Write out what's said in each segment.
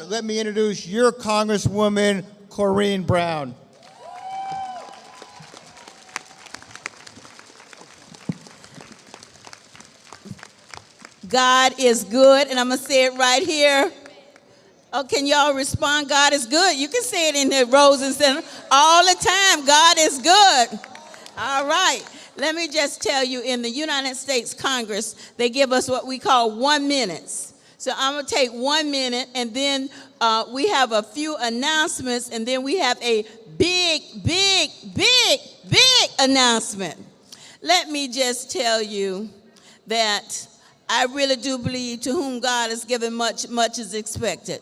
Let me introduce your Congresswoman, Corrine Brown. God is good, and I'm going to say it right here. Oh, can y'all respond? God is good. You can say it in the Rosen Center all the time. God is good. All right. Let me just tell you, in the United States Congress, they give us what we call 1 minute. So I'm going to take 1 minute, and then we have a few announcements, and then we have a big announcement. Let me just tell you that I really do believe to whom God has given much, much is expected.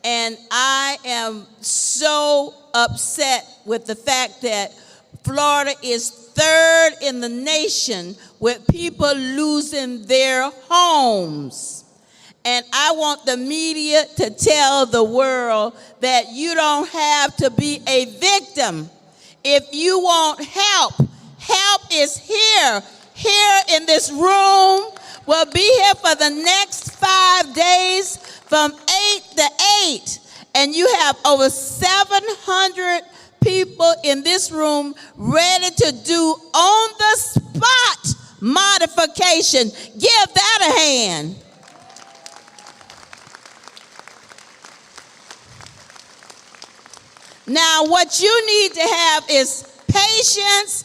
And I am so upset with the fact that Florida is third in the nation with people losing their homes. And I want the media to tell the world that you don't have to be a victim. If you want help, help is here in this room. We'll be here for the next 5 days from 8 to 8. And you have over 700 people in this room ready to do on the spot modification. Give that a hand. Now, what you need to have is patience,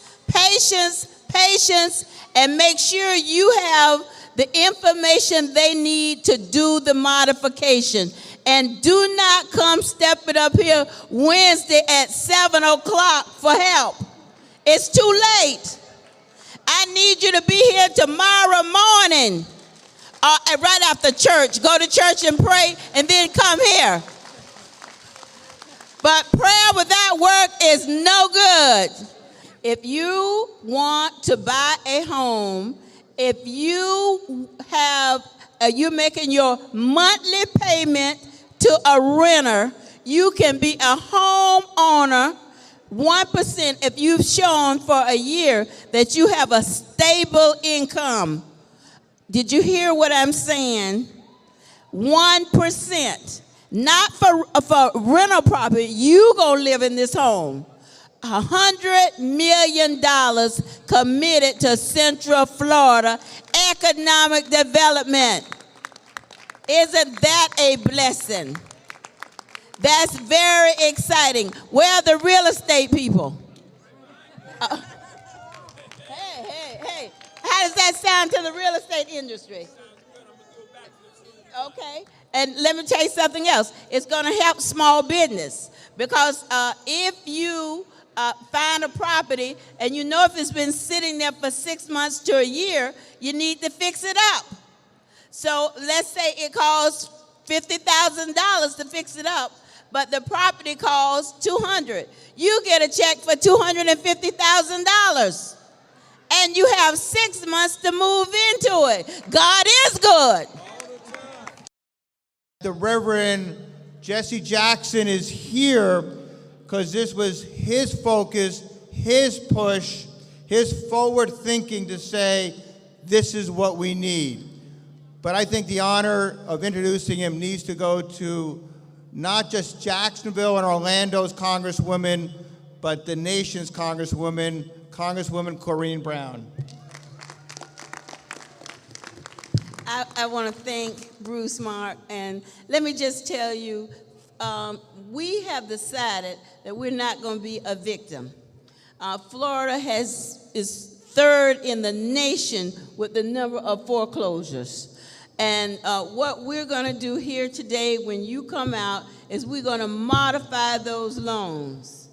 and make sure you have the information they need to do the modification. And do not come stepping up here Wednesday at 7 o'clock for help. It's too late. I need you to be here tomorrow morning, right after church. Go to church and pray, and then come here. But prayer without work is no good. If you want to buy a home, if you have, you're making your monthly payment to a renter, you can be a homeowner 1% if you've shown for a year that you have a stable income. Did you hear what I'm saying? 1%. Not for rental property. You gonna live in this home. $100 million committed to Central Florida economic development. Isn't that a blessing? That's very exciting. Where are the real estate people? Hey. How does that sound to the real estate industry? Okay. And let me tell you something else. It's going to help small business because if you find a property and you know if it's been sitting there for 6 months to a year, you need to fix it up. So let's say it costs $50,000 to fix it up, but the property costs $200,000. You get a check for $250,000, and you have 6 months to move into it. God is good. The Reverend Jesse Jackson is here because this was his focus, his push, his forward thinking to say, this is what we need. But I think the honor of introducing him needs to go to not just Jacksonville and Orlando's Congresswoman, but the nation's Congresswoman, Congresswoman Corrine Brown. I want to thank Bruce Mark, and let me just tell you, we have decided that we're not going to be a victim. Florida is third in the nation with the number of foreclosures. And what we're going to do here today when you come out is we're going to modify those loans.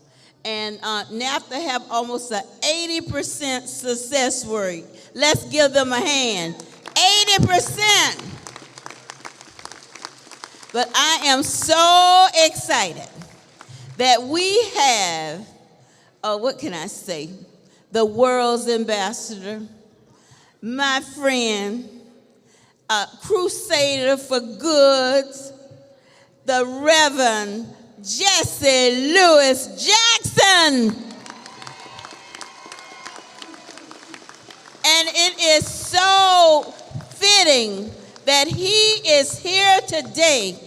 And NAFTA have almost an 80% success rate. Let's give them a hand. 80%. But I am so excited that we have, what can I say, the world's ambassador, my friend, crusader for goods, the Reverend Jesse Louis Jackson. And it is so fitting that he is here today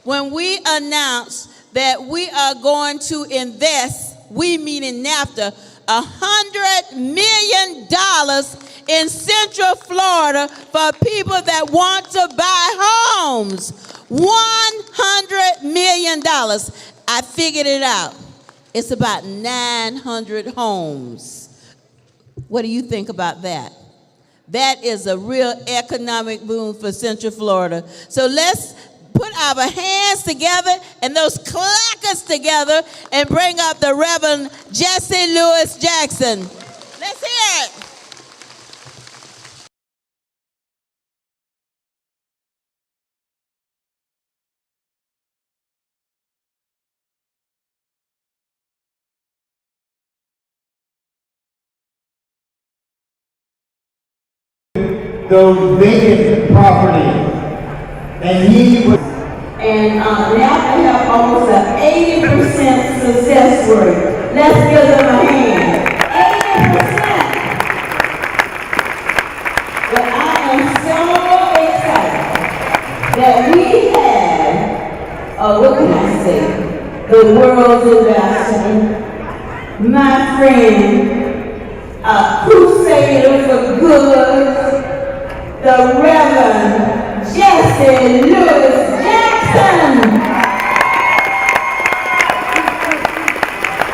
when we announced that we are going to invest, we meaning NAFTA, $100 million in Central Florida for people that want to buy homes. $100 million. I figured it out. It's about 900 homes. What do you think about that? That is a real economic boom for Central Florida. So let's put our hands together and those clackers together and bring up the Reverend Jesse Lewis Jackson. Let's hear it. Those vacant property, and he was. And now they have almost an 80% success rate. Let's give them a hand. 80%. But I am so excited that we have, what can I say, the world's ambassador, my friend, a crusader for good, the Reverend Jesse Lewis Jackson.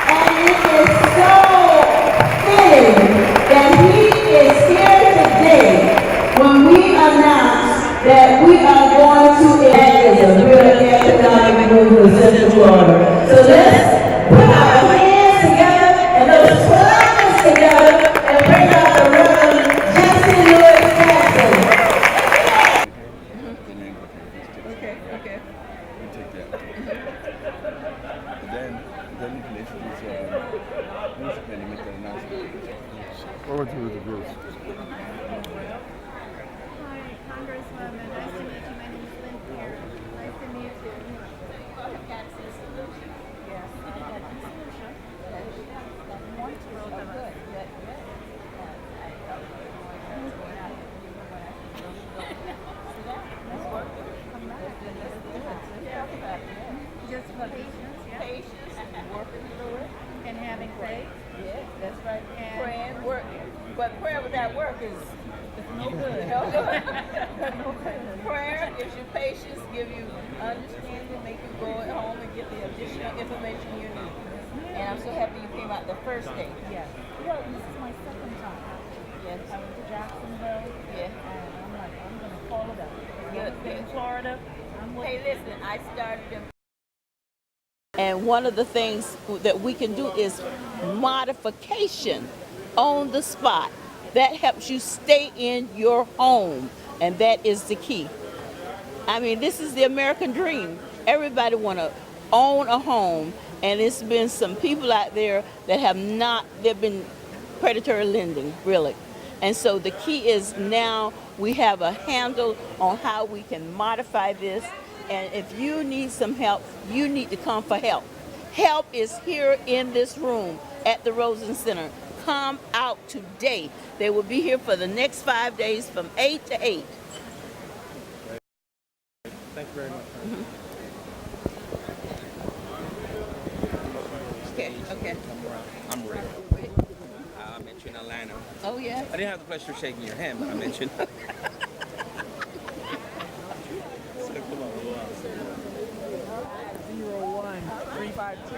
And it is so fitting that he is here today when we announce that we are going to act as a real economic move for Central Florida. So let's put our hands together and those clappers together and bring out the Reverend Jesse Lewis Jackson. Okay. You take that. Then you can introduce music and you make that announcement. What would you do with the group? Hi, Congresswoman. Nice to meet you. My name is Lynn Pierre. Nice to meet you. Yes, I had solution. Want to roll them up. Just patience, yeah. Patience and working through it. And having faith. Yes, that's right. And Praying, work. But prayer without work is no good. No good. Prayer gives you patience, give you understanding, make you go at home and get the additional information you need. And I'm so happy you came out the first day. yes. Well, this is my second time. Yes. I went to Jacksonville. Yeah. And I'm like, I'm going to follow that. Good. In Florida, I'm with Hey, listen, I started in. And one of the things that we can do is modification on the spot. That helps you stay in your home, and that is the key. I mean, this is the American dream. Everybody want to own a home, and it's been some people out there that have not, they've been predatory lending, really. And so the key is now we have a handle on how we can modify this. And if you need some help, you need to come for help. Help is here in this room at the Rosen Center. Come out today. They will be here for the next 5 days from 8 to 8. Thank you very much. Okay. I'm ready. I met you in Atlanta. Oh, yeah? I didn't have the pleasure of shaking your hand, but I met you. One 352.